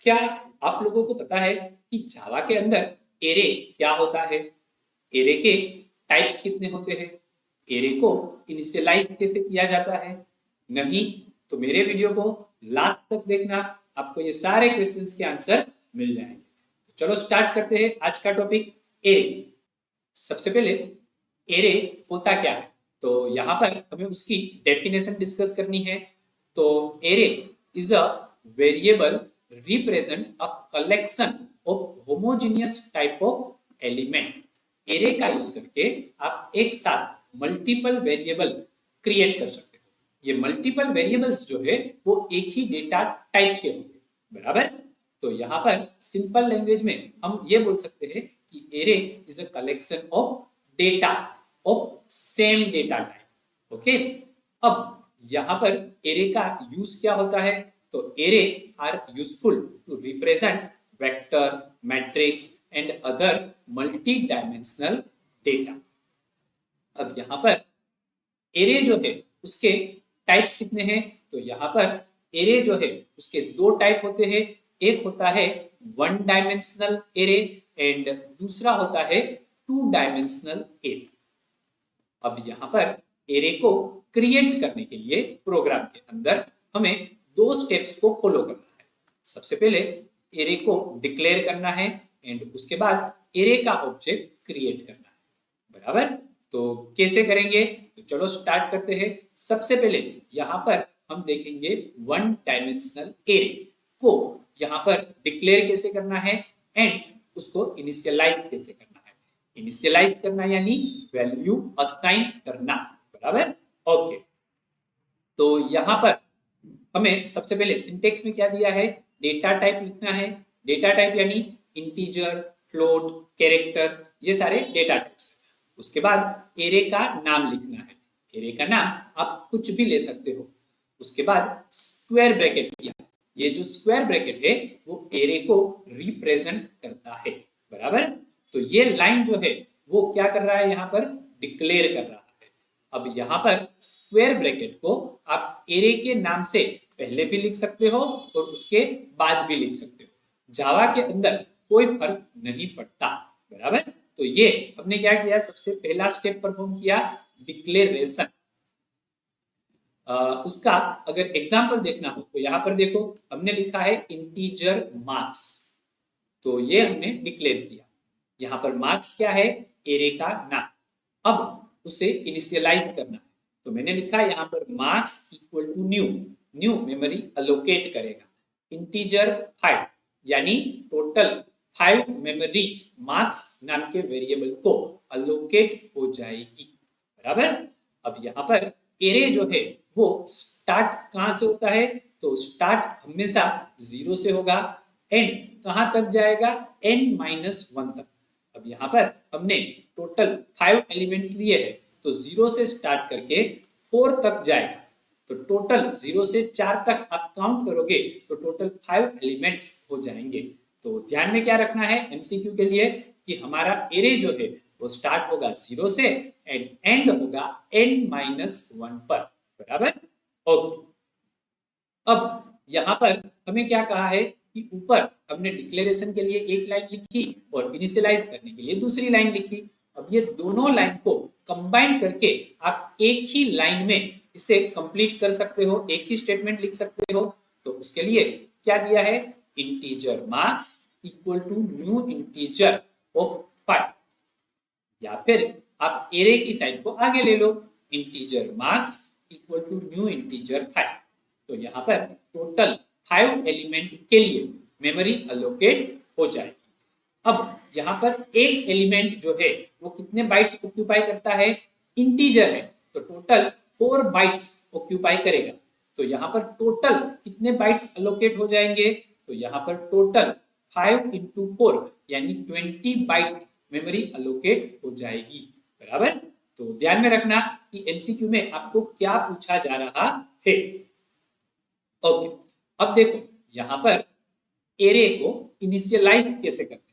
क्या आप लोगों को पता है कि जावा के अंदर एरे क्या होता है? एरे के टाइप्स कितने होते हैं? एरे को इनिशियलाइज कैसे किया जाता है? नहीं तो मेरे वीडियो को लास्ट तक देखना, आपको ये सारे क्वेश्चंस के आंसर मिल जाएंगे। तो चलो स्टार्ट करते हैं आज का टॉपिक एरे। सबसे पहले एरे होता क्या है, तो यहाँ पर हमें उसकी डेफिनेशन डिस्कस करनी है। तो array is a variable represent a collection of homogeneous type of element. Array का यूज करके आप एक साथ मल्टीपल वेरिएबल क्रिएट कर सकते हो। ये मल्टीपल वेरिएबल्स जो है वो एक ही डेटा टाइप के होंगे, बराबर। तो यहाँ पर सिंपल लैंग्वेज में हम ये बोल सकते हैं कि array is a collection of data of same data type. Okay, अब यहाँ पर एरे का यूज क्या होता है? तो array are useful to represent vector, matrix and other multi dimensional data. अब यहाँ पर एरे जो है उसके टाइप्स कितने हैं? तो यहाँ पर एरे जो है उसके दो टाइप होते हैं। एक होता है वन डायमेंशनल एरे एंड दूसरा होता है टू डायमेंशनल एरे। अब यहाँ पर एरे को क्रिएट करने के लिए प्रोग्राम के अंदर हमें दो स्टेप्स को फॉलो करना है। सबसे पहले एरे को डिक्लेयर करना है एंड उसके बाद एरे का ऑब्जेक्ट क्रिएट करना है, बराबर। तो कैसे करेंगे? तो चलो स्टार्ट करते हैं। सबसे पहले यहाँ पर हम देखेंगे वन डायमेंशनल एरे को यहाँ पर डिक्लेयर कैसे करना है एंड उसको इनिशियलाइज कैसे करना है। इनिशियलाइज करना यानी वैल्यू असाइन करना, बराबर। ओके, तो यहाँ पर हमें सबसे पहले सिंटेक्स में क्या दिया है? डेटा टाइप लिखना है। डेटा टाइप यानी इंटीजर, फ्लोट, कैरेक्टर, ये सारे डेटा टाइप्स। उसके बाद एरे का नाम लिखना है। एरे का नाम आप कुछ भी ले सकते हो। उसके बाद स्क्वायर ब्रैकेट किया। ये जो स्क्वायर ब्रैकेट है वो एरे को रिप्रेजेंट करता है, बराबर। तो ये लाइन जो है वो क्या कर रहा है? यहाँ पर डिक्लेयर कर रहा है। अब यहाँ पर स्क्वायर ब्रैकेट को आप एरे के नाम से पहले भी लिख सकते हो और उसके बाद भी लिख सकते हो। जावा के अंदर कोई फर्क नहीं पड़ता, बराबर। तो ये हमने क्या किया? सबसे पहला स्टेप परफॉर्म किया, डिक्लेरेशन। उसका अगर एग्जाम्पल देखना हो तो यहाँ पर देखो, हमने लिखा है इंटीजर मार्क्स। तो ये हमने डिक्लेयर किया। यहाँ पर मार्क्स क्या है? एरे का नाम। अब उसे इनिशियलाइज करना है। तो मैंने लिखा है यहाँ पर marks equal to new. New memory allocate करेगा। इंटीजर 5 यानी टोटल 5 मेमोरी मार्क्स नाम के वेरिएबल को अलोकेट हो जाएगी, बराबर। अब यहाँ पर एरे जो है वो स्टार्ट कहां से होता है? तो स्टार्ट हमेशा 0 से होगा, एंड कहां तक जाएगा? n-1 तक। अब यहाँ पर हमने टोटल 5 एलिमेंट्स लिए हैं, तो 0 से स्टार्ट करके 4 तक जाएगा। तो टोटल 0 से 4 तक आप काउंट करोगे तो टोटल 5 एलिमेंट्स हो जाएंगे। तो ध्यान में क्या रखना है एमसीक्यू के लिए कि हमारा एरे जो है वो स्टार्ट होगा 0 से एंड एंड होगा n-1 पर, बराबर। ओके, अब यहाँ पर हमें क्या कहा है कि ऊपर हमने डिक्लेरेशन के लिए एक लाइन लिखी और इनिशियलाइज करने के लिए दूसरी लाइन लिखी। अब ये दोनों लाइन को कंबाइन करके आप एक ही लाइन में इसे कंप्लीट कर सकते हो, एक ही स्टेटमेंट लिख सकते हो। तो उसके लिए क्या दिया है? Integer marks equal to new integer of 5, या फिर आप एरे की साइड को आगे ले लो, integer marks equal to new integer 5। तो यहाँ पर टोटल 5 एलिमेंट के लिए मेमोरी अलोकेट हो जाएगी। अब यहाँ पर एक एलिमेंट जो है वो कितने बाइट्स ऑक्यूपाई करता है? इंटीजर है तो टोटल 4 बाइट्स ऑक्यूपाई करेगा। तो यहाँ पर टोटल कितने बाइट्स अलोकेट हो जाएंगे? तो यहाँ पर टोटल 5 × 4 यानी 20 बाइट्स मेमोरी अलोकेट हो जाएगी, बराबर। तो ध्यान में रखना कि एमसीक्यू में आपको क्या पूछा जा रहा है। ओके, अब देखो यहाँ पर एरे को इनिशियलाइज कैसे करते हैं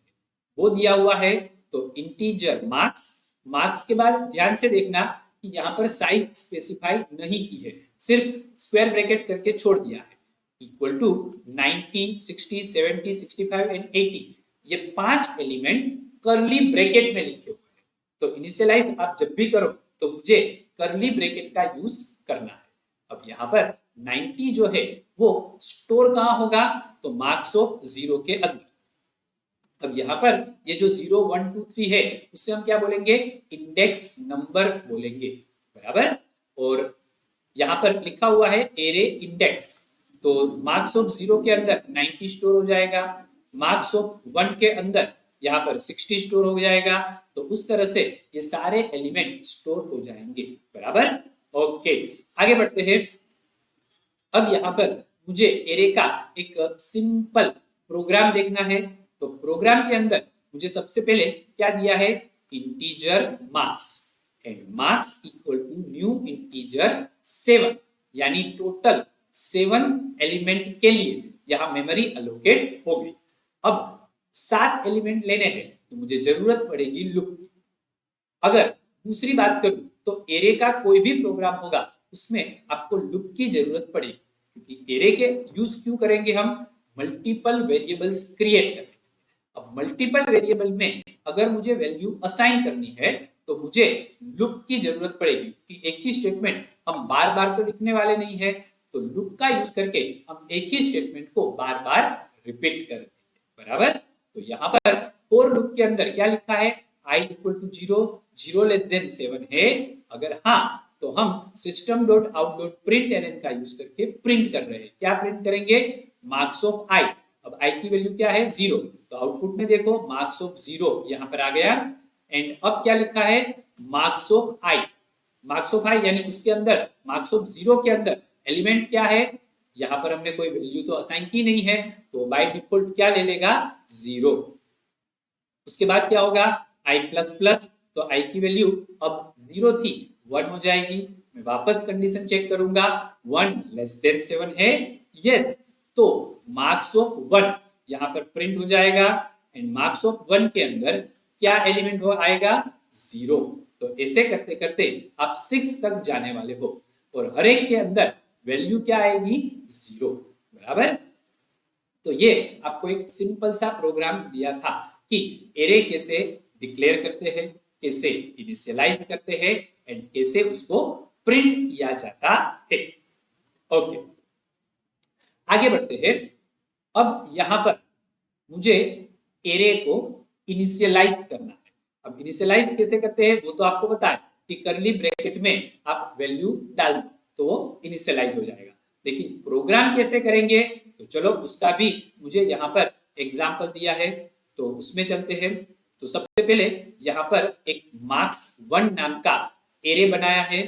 वो दिया हुआ है। तो इंटीजर मार्क्स, मार्क्स के बाद ध्यान से देखना कि यहाँ पर साइज स्पेसिफाई नहीं की है, सिर्फ स्क्वायर ब्रैकेट करके छोड़ दिया है। इक्वल टू 90, 60, 70, 65 एंड 80, ये 5 एलिमेंट कर्ली ब्रैकेट में लिखे हुए हैं। तो इनिशियलाइज आप जब भी करो तो मुझे कर्ली ब्रैकेट का यूज करना है। अब यहाँ पर 90 जो है वो स्टोर कहाँ होगा, तो मार्क्स ऑफ 0 के अंदर। अब यहाँ पर ये जो 0, 1, 2, 3 है उससे हम क्या बोलेंगे, इंडेक्स नंबर बोलेंगे, बराबर। और यहाँ पर लिखा हुआ है एरे इंडेक्स, तो मार्क्स ऑफ 0 के अंदर 90 स्टोर हो जाएगा, मार्क्स ऑफ 1 के अंदर यहाँ पर 60 स्टोर हो जाएगा। तो उस तरह से ये सारे एलिमेंट स्टोर हो जाएंगे, बराबर। ओके, आगे बढ़ते हैं। अब यहाँ पर मुझे एरे का एक सिंपल प्रोग्राम देखना है। तो प्रोग्राम के अंदर मुझे सबसे पहले क्या दिया है, integer marks and marks equal to new integer 7, यानी टोटल 7 एलिमेंट के लिए यहाँ मेमोरी अलोकेट हो गई। अब 7 एलिमेंट लेने हैं तो मुझे जरूरत पड़ेगी लूप की। अगर दूसरी बात करूं तो एरे का कोई भी प्रोग्राम होगा उसमें आपको लूप की जरूरत पड़ेगी, क्योंकि एरे के यूज क्यों करेंगे हम, मल्टीपल वेरिएबल्स क्रिएट करेंगे। अब मल्टीपल वेरिएबल में अगर मुझे वैल्यू असाइन करनी है तो मुझे लूप की जरूरत पड़ेगी, क्योंकि एक ही स्टेटमेंट हम बार बार तो लिखने वाले नहीं है। तो लूप का यूज करके हम एक ही स्टेटमेंट को बार बार रिपीट कर देंगे, बराबर। तो यहाँ पर फॉर लूप के अंदर क्या लिखा है, i equal to 0, 0 less than 7 है। अगर हाँ तो हम system dot out dot print का यूज करके प्रिंट कर रहे हैं। क्या प्रिंट करेंगे, मार्क्स ऑफ i। अब i की वैल्यू क्या है, 0, तो आउटपुट में देखो मार्क्स ऑफ 0 यहाँ पर आ गया। एंड अब क्या लिखा है, marks of i, marks of i यानी उसके अंदर मार्क्स ऑफ 0 के अंदर एलिमेंट क्या है, यहाँ पर हमने कोई वैल्यू तो असाइन की नहीं है, तो बाय डिफॉल्ट क्या ले लेगा, 0। उसके बाद क्या होगा, i प्लस प्लस, तो i की वैल्यू अब 0 थी 1 हो जाएगी। मैं वापस कंडीशन चेक करूंगा, 1 लेस देन 7 है, यस, तो मार्क्स ऑफ 1 यहाँ पर प्रिंट हो जाएगा। एंड मार्क्स ऑफ 1 के अंदर क्या एलिमेंट हो आएगा, 0। तो ऐसे करते करते आप 6 तक जाने वाले हो और हर एक के अंदर वैल्यू क्या आएगी, 0, बराबर। तो ये आपको एक सिंपल सा प्रोग्राम दिया था कि एरे कैसे डिक्लेयर करते हैं, कैसे इनिशियलाइज करते हैं एंड कैसे उसको प्रिंट किया जाता है। ओके, आगे बढ़ते हैं। अब यहां पर मुझे एरे को इनिशियलाइज करना है। अब इनिशियलाइज कैसे करते हैं वो तो आपको पता है कि कर्ली ब्रैकेट में आप वैल्यू डाल दो तो वो इनिशियलाइज हो जाएगा। लेकिन प्रोग्राम कैसे करेंगे, तो चलो उसका भी मुझे यहाँ पर एग्जाम्पल दिया है, तो उसमें चलते हैं। तो सबसे पहले यहाँ पर एक मार्क्स 1 नाम का एरे बनाया है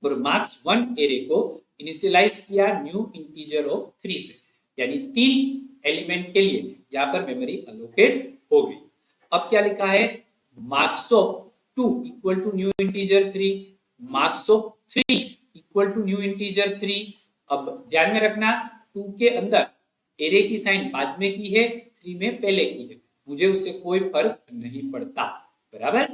और मार्क्स 1 एरे को इनिशियलाइज किया न्यू इंटीजर ऑफ 3 से, यानी 3 एलिमेंट के लिए यहाँ पर मेमोरी अलोकेट हो गई। अब क्या लिखा है, marks of 2 equal to new integer 3, marks of 3 equal to new integer 3। अब ध्यान में रखना 2 के अंदर एरे की साइन बाद में की है, 3 में पहले की है, मुझे उससे कोई फर्क नहीं पड़ता, बराबर।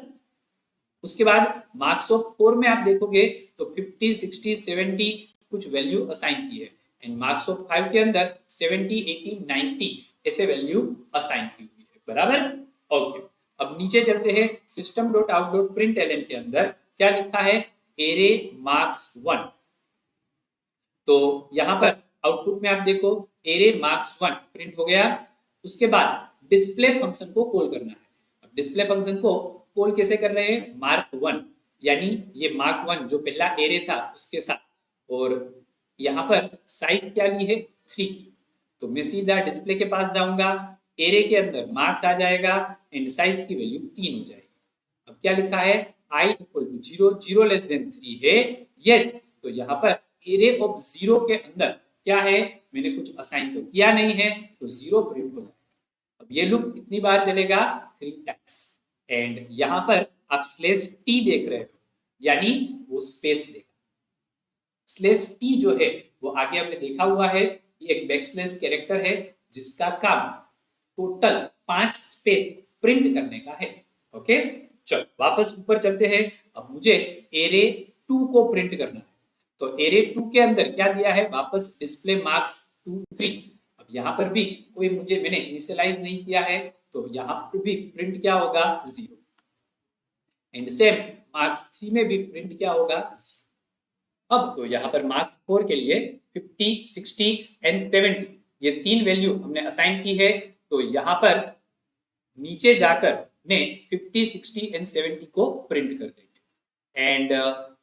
उसके बाद मार्क्स ऑफ 4 में आप देखोगे तो 50, 60, 70 कुछ वैल्यू असाइन की है। एंड मार्क्स ऑफ 5 के अंदर 70, 80, 90 ऐसे वैल्यू असाइन की हुई है, बराबर। ओके, अब नीचे चलते हैं। System dot out dot print के अंदर क्या लिखा है, एरे मार्क्स 1। तो यहां पर आउटपुट में आप देखो एरे मार्क्स 1 प्रिंट हो गया। उसके बाद डिस्प्ले फंक्शन को कॉल करना है। अब डिस्प्ले फंक्शन को कॉल कैसे कर रहे हैं, मार्क 1, यानी ये मार्क 1 जो पहला एरे था उसके साथ, और यहाँ पर साइज क्या ली है, 3 की। तो मैं सीधा डिस्प्ले के पास जाऊंगा, एरे के अंदर मार्क्स आ जाएगा एंड साइज की वैल्यू 3 हो जाएगी। अब क्या लिखा है, i equal to 0, 0 less than 3 है, यस। तो यहाँ पर एरे ऑफ 0 के अंदर क्या है, मैंने कुछ असाइन तो किया नहीं है, तो 0 प्रिंट हो जाएगा। अब ये लूप कितनी बार चलेगा, 3 टाइम्स। एंड यहाँ पर आप /t देख रहे हो, यानी वो स्पेस देगा। /t जो है वो आगे हमने देखा हुआ है, ये एक बैकस्लैश कैरेक्टर है जिसका काम टोटल 5 स्पेस प्रिंट करने का है। ओके, चलो वापस ऊपर चलते हैं। अब मुझे एरे 2 को प्रिंट करना है। तो एरे 2 के अंदर क्या दिया है, वापस डिस्प्ले मार्क्स 2 3। अब यहाँ पर भी कोई मैंने इनिशियलाइज नहीं किया है, तो यहाँ पर भी प्रिंट क्या होगा, 0। एंड सेम मार्क्स 3 में भी प्रिंट क्या होगा, 0। अब तो यहाँ पर मार्क्स 4 के लिए 50, 60 एंड 70 ये 3 वैल्यू हमने असाइन की है। तो यहाँ पर नीचे जाकर मैं 50, 60 एंड 70 को प्रिंट कर देंगे। एंड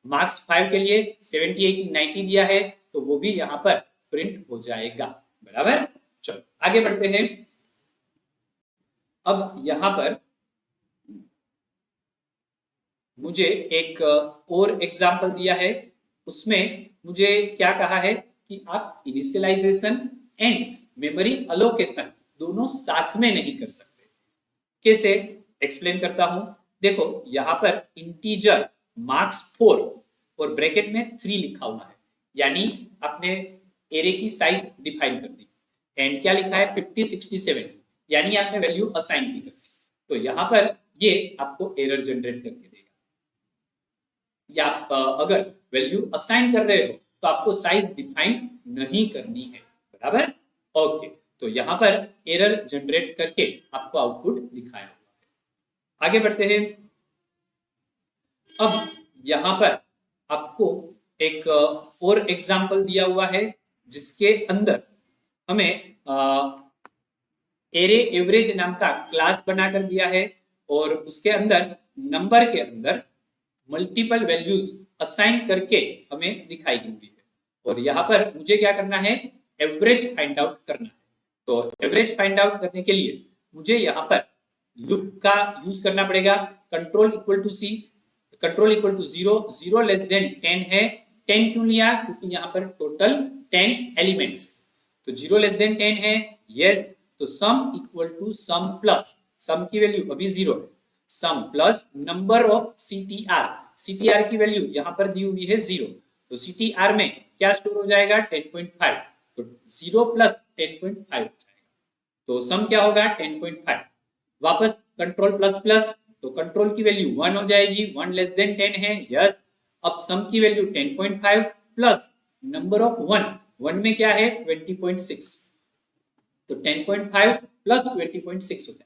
मार्क्स 5 के लिए 70, 80, 90 दिया है, तो वो भी यहाँ पर प्रिंट हो जाएगा। बराबर, चलो आगे बढ़ते हैं। अब यहाँ पर मुझे एक और एग्जाम्पल दिया है, उसमें मुझे क्या कहा है कि आप इनिशियलाइजेशन एंड मेमोरी अलोकेशन दोनों साथ में नहीं कर सकते। कैसे, एक्सप्लेन करता हूं। देखो यहाँ पर इंटीजर मार्क्स 4 और ब्रैकेट में 3 लिखा हुआ है, यानी आपने एरे की साइज डिफाइन कर दी। एंड क्या लिखा है, 50, 60, 70, यानी आपने वैल्यू असाइन की कर दी। तो यहाँ पर ये आपको एरर जनरेट करके देगा। या अगर वैल्यू असाइन कर रहे हो तो आपको साइज डिफाइन नहीं करनी है। बराबर, ओके। तो यहाँ पर एरर जनरेट करके आपको आउटपुट दिखाया हुआ है। आगे बढ़ते हैं। अब यहाँ पर आपको एक और एग्जाम्पल दिया हुआ है, जिसके अंदर हमें एरे एवरेज नाम का क्लास बनाकर दिया है, और उसके अंदर नंबर के अंदर मल्टीपल वैल्यूज असाइन करके हमें दिखाई दी हुई है। और यहाँ पर मुझे क्या करना है, एवरेज फाइंड आउट करना है। तो एवरेज फाइंड आउट करने के लिए मुझे यहाँ पर लूप का यूज करना पड़ेगा। Control equal to C, control equal to 0, 0 less than 10 है। 10 क्यों लिया, क्योंकि यहाँ पर टोटल 10 एलिमेंट्स, तो 0 लेस देन 10 है, यस। तो sum equal to sum plus, sum की वैल्यू अभी 0 है, sum plus number of CTR, CTR की वैल्यू यहाँ पर दी हुई है 0, तो सीटीआर में क्या स्टोर हो जाएगा, 10.5, तो 0 प्लस 10.5 हो जाएगा। तो सम क्या होगा, 10.5। वापस कंट्रोल प्लस प्लस, तो कंट्रोल की वैल्यू 1 हो जाएगी, 1 लेस देन 10 है, यस। अब सम की वैल्यू 10.5 प्लस नंबर ऑफ 1, 1 में क्या है, 20.6, तो 10.5 प्लस 20.6 हो जाएगा।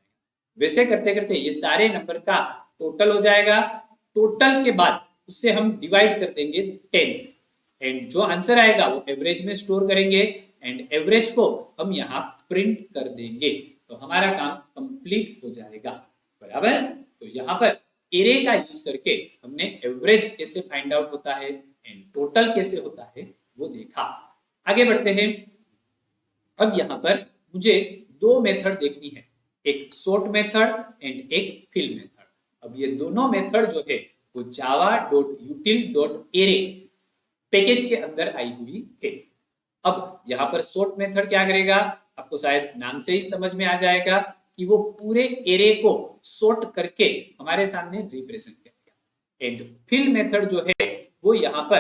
वैसे करते करते ये सारे नंबर का टोटल हो जाएगा। टोटल के बाद उससे हम डिवाइड कर देंगे 10 से, एंड जो आंसर आएगा वो एवरेज में स्टोर करेंगे, एंड एवरेज को हम यहाँ प्रिंट कर देंगे, तो हमारा काम कंप्लीट हो जाएगा। बराबर, तो यहाँ पर एरे का यूज करके हमने एवरेज कैसे फाइंड आउट होता है एंड टोटल कैसे होता है वो देखा। आगे बढ़ते हैं। अब यहाँ पर मुझे 2 मेथड देखनी है, एक सॉर्ट मेथड एंड एक फिल मेथड। अब ये दोनों मेथड जो है वो java.util.array पैकेज के अंदर आई हुई है। अब यहाँ पर सॉर्ट मेथड क्या करेगा, आपको शायद नाम से ही समझ में आ जाएगा कि वो पूरे एरे को सॉर्ट करके हमारे सामने रिप्रेजेंट करेगा। एंड फिल मेथड जो है वो यहाँ पर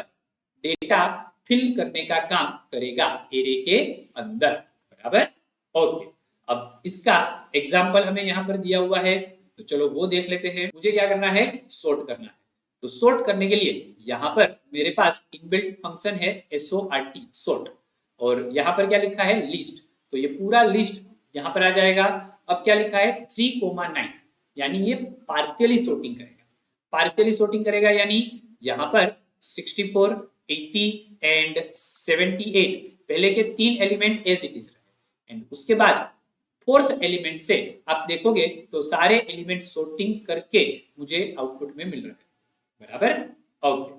डेटा फिल करने का काम करेगा एरे के अंदर। बराबर, ओके। अब इसका एग्जाम्पल हमें यहाँ पर दिया हुआ है, तो चलो वो देख लेते हैं। मुझे क्या करना है, सॉर्ट करना है। तो सॉर्ट करने के लिए यहाँ पर मेरे पास इनबिल्ट फंक्शन है SORT, सॉर्ट, और यहाँ पर क्या लिखा है, लिस्ट, तो ये पूरा लिस्ट यहाँ पर आ जाएगा। अब क्या लिखा है, 3,9, यानी ये पार्शियली सॉर्टिंग करेगा। पार्शियली सॉर्टिंग करेगा यानी यहाँ पर 64, 80 एंड 78 पहले के 3 एलिमेंट एज इट इज रहे, एंड उसके बाद 4th एलिमेंट से आप देखोगे तो सारे एलिमेंट सॉर्टिंग करके मुझे आउटपुट में मिल रहा है। बराबर, ओके।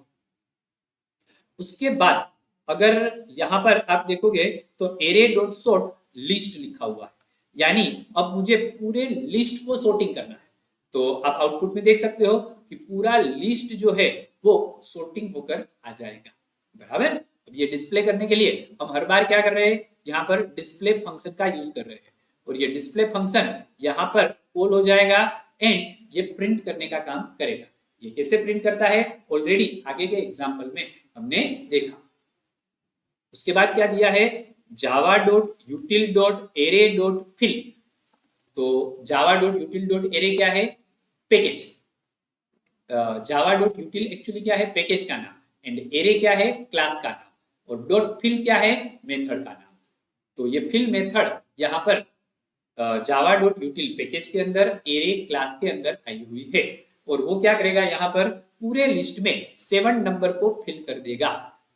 उसके बाद अगर यहाँ पर आप देखोगे तो array.sort लिस्ट लिखा हुआ है, यानी अब मुझे पूरे लिस्ट को सॉर्टिंग करना है। तो आप आउटपुट में देख सकते हो कि पूरा लिस्ट जो है वो सॉर्टिंग होकर आ जाएगा। बराबर, अब ये डिस्प्ले करने के लिए हम हर बार क्या कर रहे हैं, यहाँ पर डिस्प्ले फंक्शन का यूज कर रहे हैं, और ये डिस्प्ले फंक्शन यहाँ पर कॉल हो जाएगा एंड ये प्रिंट करने का काम करेगा। ये कैसे प्रिंट करता है ऑलरेडी आगे के एग्जाम्पल में हमने देखा। उसके बाद क्या दिया है, java.util.array.fill। तो java.util.array क्या है, पैकेज। java.util एक्चुअली क्या है, पैकेज का नाम, एंड एरे क्या है, क्लास का नाम, और डॉट फिल क्या है, मेथड का नाम। तो ये फिल मेथड यहाँ पर जावा डॉट यूटिल पैकेज के अंदर एरे क्लास के अंदर आई हुई है, और वो क्या करेगा, यहाँ पर पूरे लिस्ट में 7 नंबर को फिल कर देगा।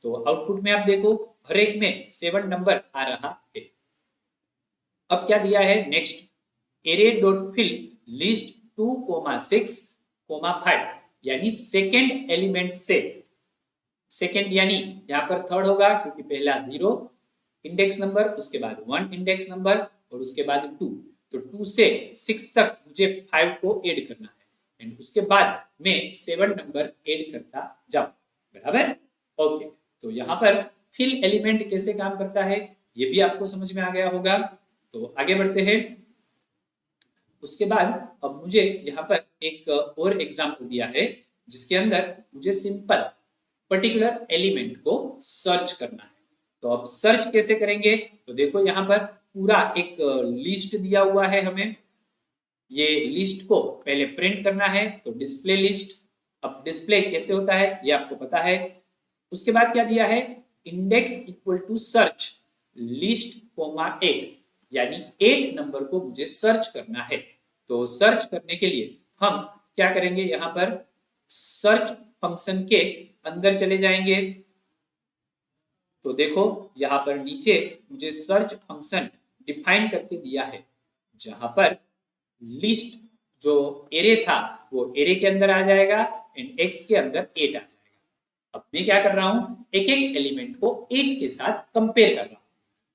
तो आउटपुट में आप देखो हर एक में 7 नंबर आ रहा है। अब क्या दिया है next, array dot fill list 2,6,5 यानी सेकेंड एलिमेंट से, सेकेंड यानी यहाँ पर थर्ड होगा क्योंकि पहला 0 इंडेक्स नंबर, उसके बाद 1 इंडेक्स नंबर और उसके बाद 2। तो 2 से 6 तक मुझे 5 को ऐड करना है एंड उसके बाद मैं 7 नंबर ऐड करता जाऊं, बराबर। ओके, तो यहाँ पर फिल एलिमेंट कैसे काम करता है ये भी आपको समझ में आ गया होगा। तो आगे बढ़ते हैं। उसके बाद अब मुझे यहाँ पर एक और एग्जाम्पल दिया है जिसके अंदर मुझे सिंपल पर्टिकुलर एलिमेंट को सर्च करना है। तो अब सर्च कैसे करेंगे, तो देखो यहाँ पर पूरा एक लिस्ट दिया हुआ है हमें, ये लिस्ट को पहले प्रिंट करना है तो डिस्प्ले लिस्ट। अब डिस्प्ले कैसे होता है ये आपको पता है। उसके बाद क्या दिया है, index equal to search list comma 8 यानी 8 नंबर को मुझे सर्च करना है। तो सर्च करने के लिए हम क्या करेंगे, यहाँ पर सर्च फंक्शन के अंदर चले जाएंगे। तो देखो यहाँ पर नीचे मुझे सर्च फंक्शन डिफाइन करके दिया है, जहां पर लिस्ट जो एरे था वो एरे के अंदर आ जाएगा एंड एक्स के अंदर 8 आ जाएगा। अब मैं क्या कर रहा हूं, एक एक एलिमेंट को 8 के साथ कंपेयर कर रहा हूं।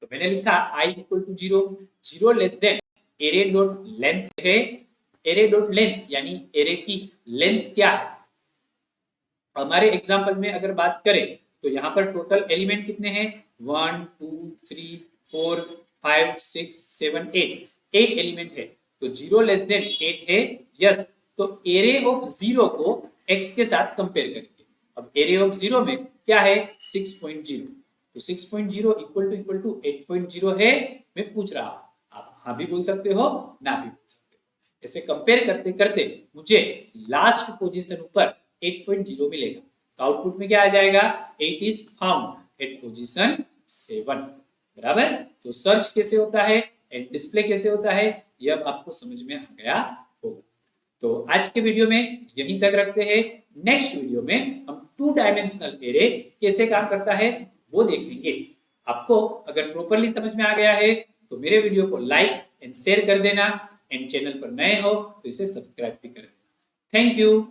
तो मैंने लिखा i equal to 0, 0 less than array dot length है, एरे डॉट लेंथ यानी एरे की लेंथ क्या है। हमारे एग्जांपल में अगर बात करें तो यहाँ पर टोटल एलिमेंट कितने हैं, 1 2 3 4 5 6 7 8 एलिमेंट है। तो 0 लेस देन 8 है, यस। तो एरे ऑफ 0 को x के साथ कंपेयर करेंगे। अब एरे ऑफ 0 में क्या है, 6.0। तो 6.0 इक्वल टू 8.0 है। मैं पूछ रहा हूं, आप हाँ भी बोल सकते हो, ना भी बोल सकते हो। ऐसे कंपेयर करते करते मुझे लास्ट पोजीशन ऊपर 8.0 मिलेगा। तो आउटपुट में क्या आ जाएगा, 8 इज फाउंड एट पोजीशन 7, बराबर। तो सर्च कैसे होता है एंड डिस्प्ले कैसे होता है ये अब आपको समझ में आ गया होगा। तो आज के वीडियो में यहीं तक रखते हैं। नेक्स्ट वीडियो में हम 2 डायमेंशनल एरे कैसे काम करता है वो देखेंगे। आपको अगर प्रॉपर्ली समझ में आ गया है तो मेरे वीडियो को लाइक एंड शेयर कर देना एंड चैनल पर नए हो तो इसे सब्सक्राइब भी कर देना। Thank you.